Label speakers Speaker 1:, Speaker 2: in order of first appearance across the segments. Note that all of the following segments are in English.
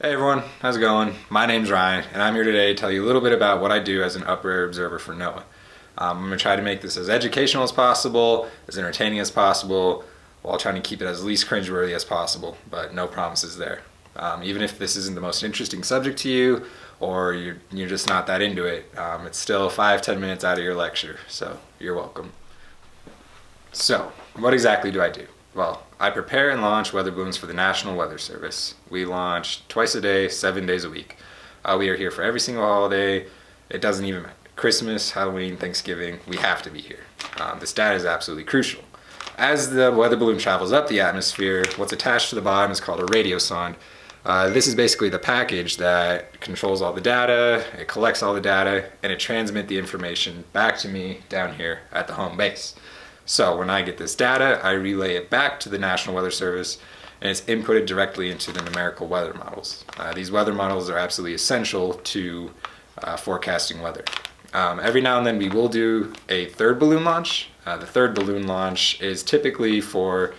Speaker 1: Hey everyone, how's it going? My name's Ryan, and I'm here today to tell you a little bit about what I do as an UpperAir observer for NOAA. I'm going to try to make this as educational as possible, as entertaining as possible, while trying to keep it as least cringeworthy as possible, but no promises there. Even if this isn't the most interesting subject to you, or you're just not that into it, it's still 5-10 minutes out of your lecture, so you're welcome. So, what exactly do I do? Well, I prepare and launch weather balloons for the National Weather Service. We launch twice a day, 7 days a week. We are here for every single holiday. It doesn't even matter. Christmas, Halloween, Thanksgiving, we have to be here. This data is absolutely crucial. As the weather balloon travels up the atmosphere, what's attached to the bottom is called a radiosonde. This is basically the package that controls all the data, it collects all the data, and it transmits the information back to me down here at the home base. So when I get this data, I relay it back to the National Weather Service, and it's inputted directly into the numerical weather models. These weather models are absolutely essential to forecasting weather. Every now and then we will do a third balloon launch. The third balloon launch is typically for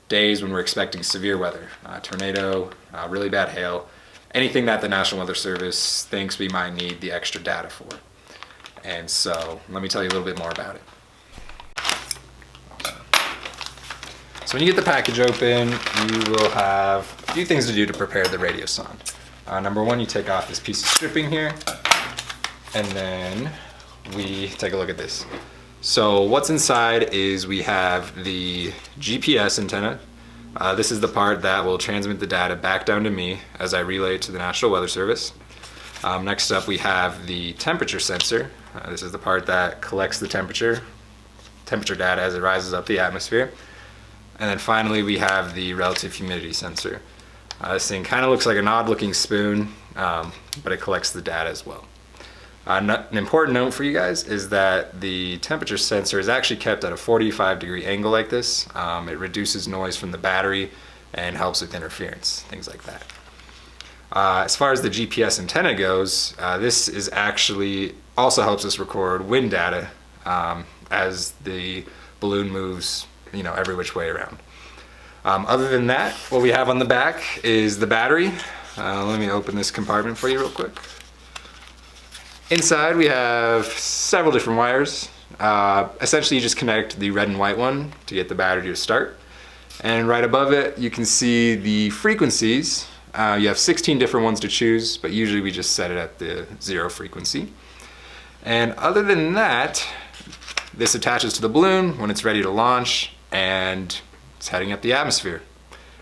Speaker 1: days when we're expecting severe weather, tornado, really bad hail, anything that the National Weather Service thinks we might need the extra data for. And so let me tell you a little bit more about it. So when you get the package open, you will have a few things to do to prepare the radiosonde. Number one, you take off this piece of stripping here, and then we take a look at this. So what's inside is we have the GPS antenna. This is the part that will transmit the data back down to me as I relay it to the National Weather Service. Next up, we have the temperature sensor. This is the part that collects the temperature data as it rises up the atmosphere. And then finally we have the relative humidity sensor. This thing kind of looks like an odd looking spoon, but it collects the data as well. An important note for you guys is that the temperature sensor is actually kept at a 45-degree angle like this. It reduces noise from the battery and helps with interference, things like that. As far as the GPS antenna goes, this is actually also helps us record wind data as the balloon moves every which way around. Other than that, what we have on the back is the battery. Let me open this compartment for you real quick. Inside we have several different wires. Essentially you just connect the red and white one to get the battery to start. And right above it you can see the frequencies. You have 16 different ones to choose, but usually we just set it at the 0 frequency. And other than that, this attaches to the balloon when it's ready to launch, and it's heading up the atmosphere.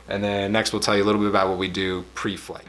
Speaker 1: And then next we'll tell you a little bit about what we do pre-flight.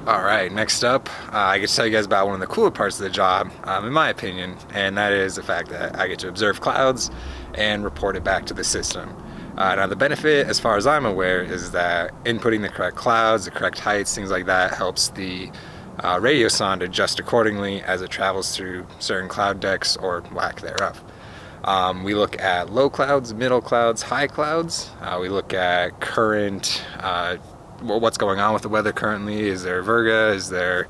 Speaker 1: Alright, next up, I get to tell you guys about one of the cooler parts of the job, in my opinion, and that is the fact that I get to observe clouds and report it back to the system. Now the benefit, as far as I'm aware, is that inputting the correct clouds, the correct heights, things like that, helps the radiosonde adjust accordingly as it travels through certain cloud decks or lack thereof. We look at low clouds, middle clouds, high clouds. We look at current what's going on with the weather currently. Is there virga? Is there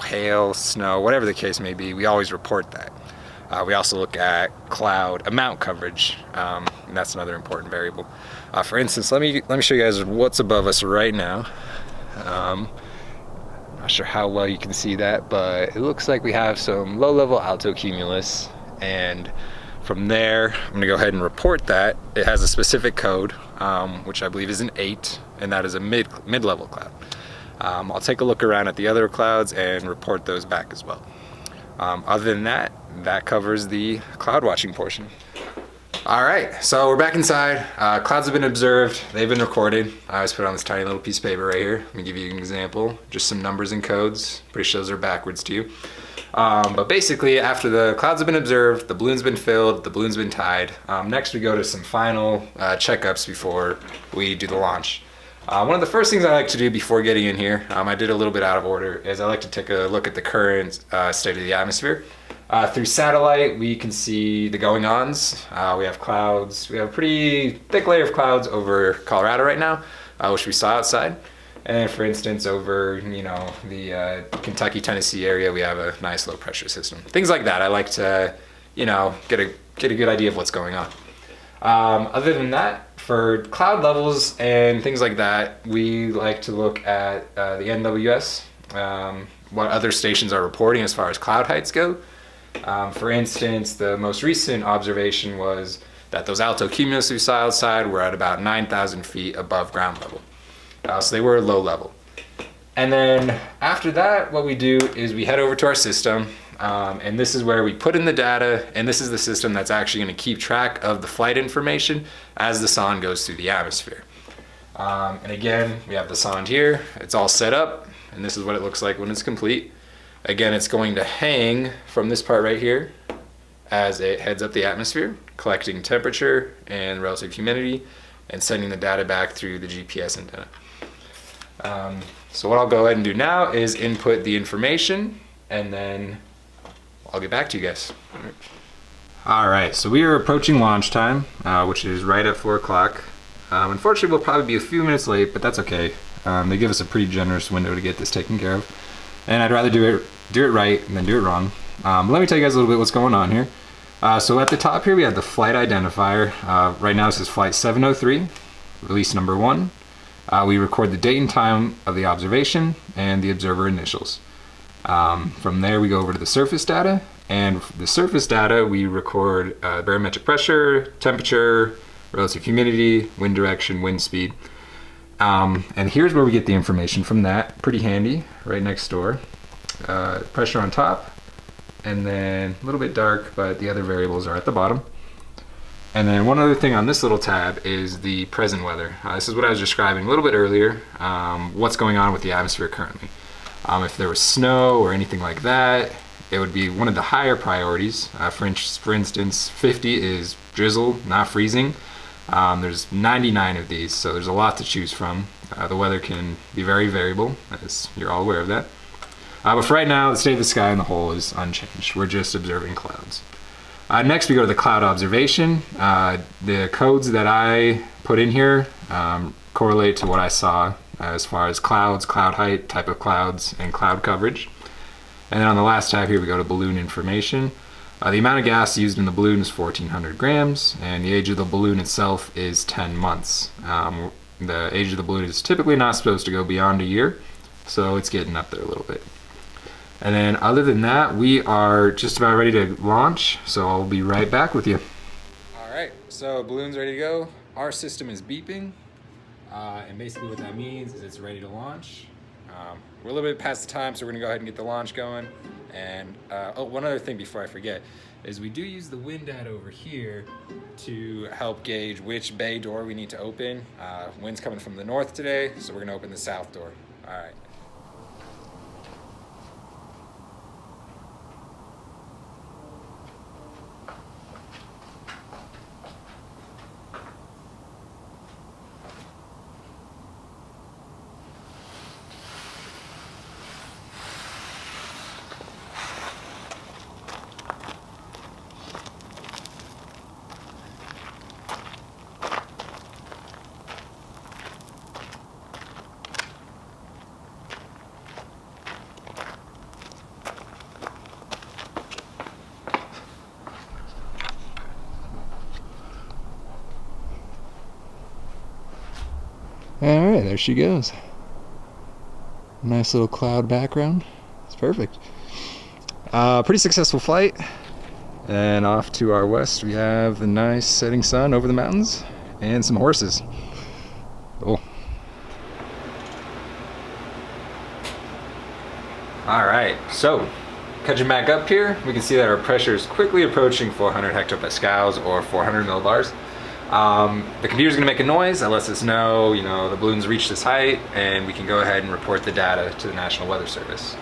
Speaker 1: hail, snow, whatever the case may be? We always report that. We also look at cloud amount coverage, and that's another important variable. For instance, let me show you guys what's above us right now. I'm not sure how well you can see that, but it looks like we have some low-level altocumulus, and from there I'm going to go ahead and report that. It has a specific code, which I believe is an 8, and that is a mid-level cloud. I'll take a look around at the other clouds and report those back as well. Other than that, that covers the cloud watching portion. Alright, so we're back inside. Clouds have been observed, they've been recorded. I always put it on this tiny little piece of paper right here. Let me give you an example. Just some numbers and codes. Pretty sure those are backwards to you. But basically, after the clouds have been observed, the balloon's been filled, the balloon's been tied, next we go to some final checkups before we do the launch. One of the first things I like to do before getting in here, I did a little bit out of order, is I like to take a look at the current state of the atmosphere. Through satellite, we can see the going-ons. We have clouds. We have a pretty thick layer of clouds over Colorado right now, which we saw outside. And for instance, over the Kentucky, Tennessee area, we have a nice low pressure system. Things like that. I like to get a good idea of what's going on. Other than that, for cloud levels and things like that, we like to look at the NWS, what other stations are reporting as far as cloud heights go. For instance, the most recent observation was that those altocumulus we saw outside were at about 9,000 feet above ground level. So they were low level. And then after that, what we do is we head over to our system, and this is where we put in the data, and this is the system that's actually going to keep track of the flight information as the sonde goes through the atmosphere. And again, we have the sonde here. It's all set up, and this is what it looks like when it's complete. Again, it's going to hang from this part right here as it heads up the atmosphere, collecting temperature and relative humidity, and sending the data back through the GPS antenna. So what I'll go ahead and do now is input the information, and then I'll get back to you guys. All right, so we are approaching launch time, which is right at 4 o'clock. Unfortunately, we'll probably be a few minutes late, but that's okay. They give us a pretty generous window to get this taken care of. And I'd rather do it right than do it wrong. Let me tell you guys a little bit what's going on here. So at the top here, we have the flight identifier. Right now, this is flight 703, release number 1. We record the date and time of the observation and the observer initials. From there, we go over to the surface data. And the surface data, we record barometric pressure, temperature, relative humidity, wind direction, wind speed. And here's where we get the information from that. Pretty handy, right next door. Pressure on top, and then a little bit dark, but the other variables are at the bottom. And then one other thing on this little tab is the present weather. This is what I was describing a little bit earlier, what's going on with the atmosphere currently. If there was snow or anything like that, it would be one of the higher priorities. For instance, 50 is drizzle, not freezing. There's 99 of these, so there's a lot to choose from. The weather can be very variable, as you're all aware of that. But for right now, the state of the sky on the whole is unchanged. We're just observing clouds. Next, we go to the cloud observation. The codes that I put in here correlate to what I saw as far as clouds, cloud height, type of clouds, and cloud coverage. And then on the last tab here, we go to balloon information. The amount of gas used in the balloon is 1,400 grams, and the age of the balloon itself is 10 months. The age of the balloon is typically not supposed to go beyond a year, so it's getting up there a little bit. And then other than that, we are just about ready to launch, so I'll be right back with you. All right, so balloon's ready to go. Our system is beeping, and basically what that means is it's ready to launch. We're a little bit past the time, so we're gonna go ahead and get the launch going. And one other thing before I forget is we do use the wind data over here to help gauge which bay door we need to open. Wind's coming from the north today, so we're gonna open the south door. All right. All right, there she goes. Nice little cloud background. It's perfect. Pretty successful flight. And off to our west, we have the nice setting sun over the mountains and some horses. Cool. All right, so catching back up here, we can see that our pressure is quickly approaching 400 hectopascals or 400 millibars. The computer's gonna make a noise that lets us know, the balloon's reached this height, and we can go ahead and report the data to the National Weather Service.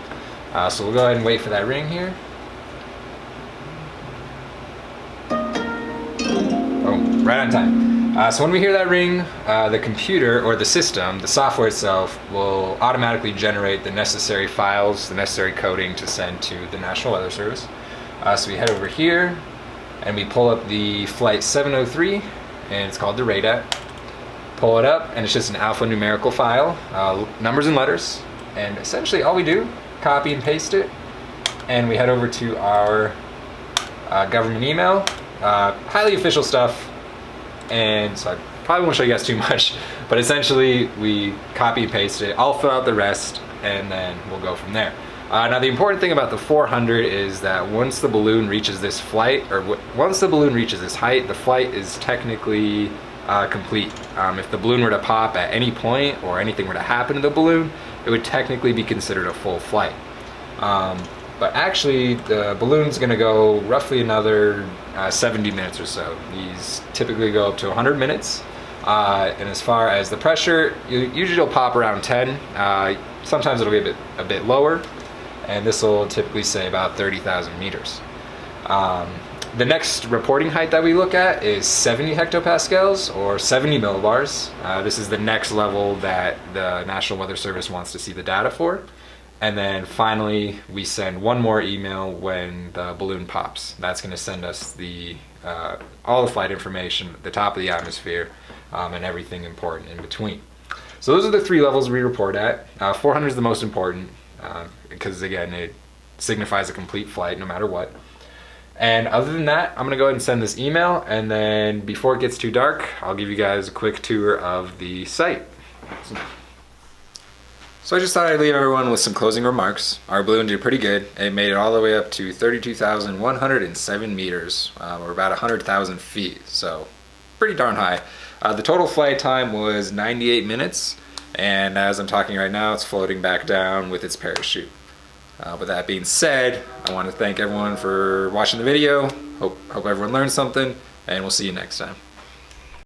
Speaker 1: So we'll go ahead and wait for that ring here. Oh, right on time. So when we hear that ring, the computer or the system, the software itself, will automatically generate the necessary files, the necessary coding to send to the National Weather Service. So we head over here and we pull up the flight 703, and it's called the radar. Pull it up, and it's just an alphanumerical file, numbers and letters. And essentially all we do, copy and paste it, and we head over to our government email, highly official stuff. And so I probably won't show you guys too much, but essentially we copy and paste it. I'll fill out the rest, and then we'll go from there. Now the important thing about the 400 is that once the balloon reaches this flight, or once the balloon reaches this height, the flight is technically complete. If the balloon were to pop at any point, or anything were to happen to the balloon, it would technically be considered a full flight. But actually, the balloon's going to go roughly another 70 minutes or so. These typically go up to 100 minutes. And as far as the pressure, usually it'll pop around 10. Sometimes it'll be a bit lower. And this will typically say about 30,000 meters. The next reporting height that we look at is 70 hectopascals, or 70 millibars. This is the next level that the National Weather Service wants to see the data for. And then finally, we send one more email when the balloon pops. That's going to send us all the flight information, the top of the atmosphere, and everything important in between. So those are the 3 levels we report at. 400 is the most important because, again, it signifies a complete flight no matter what. And other than that, I'm going to go ahead and send this email, and then before it gets too dark, I'll give you guys a quick tour of the site. So I just thought I'd leave everyone with some closing remarks. Our balloon did pretty good. It made it all the way up to 32,107 meters, or about 100,000 feet, so pretty darn high. The total flight time was 98 minutes, and as I'm talking right now, it's floating back down with its parachute. With that being said, I want to thank everyone for watching the video. Hope everyone learned something, and we'll see you next time.